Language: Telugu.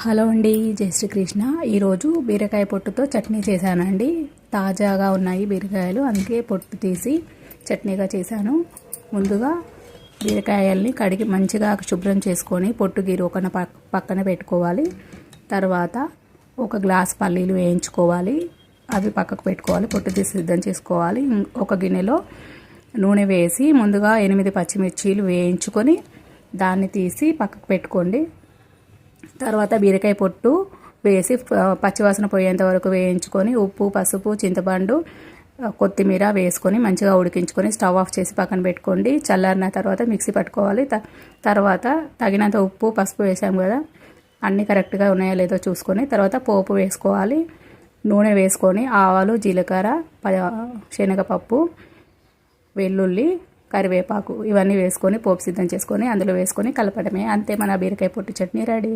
హలో అండి, జై శ్రీకృష్ణ. ఈరోజు బీరకాయ పొట్టుతో చట్నీ చేశానండి. తాజాగా ఉన్నాయి బీరకాయలు, అందుకే పొట్టు తీసి చట్నీగా చేశాను. ముందుగా బీరకాయల్ని కడిగి మంచిగా శుభ్రం చేసుకొని పొట్టు గీరు ఒక పక్కన పెట్టుకోవాలి. తర్వాత ఒక గ్లాస్ పల్లీలు వేయించుకోవాలి, అవి పక్కకు పెట్టుకోవాలి. పొట్టు తీసి సిద్ధం చేసుకోవాలి. ఒక గిన్నెలో నూనె వేసి ముందుగా 8 పచ్చిమిర్చీలు వేయించుకొని దాన్ని తీసి పక్కకు పెట్టుకోండి. తర్వాత బీరకాయ పొట్టు వేసి పచ్చివాసన పోయేంత వరకు వేయించుకొని ఉప్పు, పసుపు, చింతపండు, కొత్తిమీర వేసుకొని మంచిగా ఉడికించుకొని స్టవ్ ఆఫ్ చేసి పక్కన పెట్టుకోండి. చల్లారిన తర్వాత మిక్సీ పట్టుకోవాలి. తర్వాత తగినంత ఉప్పు, పసుపు వేసాము కదా, అన్నీ కరెక్ట్గా ఉన్నాయో లేదో చూసుకొని తర్వాత పోపు వేసుకోవాలి. నూనె వేసుకొని ఆవాలు, జీలకర్ర, శనగపప్పు, వెల్లుల్లి, కరివేపాకు ఇవన్నీ వేసుకొని పోపు సిద్ధం చేసుకొని అందులో వేసుకొని కలపడమే. అంతే, మన బీరకాయ పొట్టు చట్నీ రెడీ.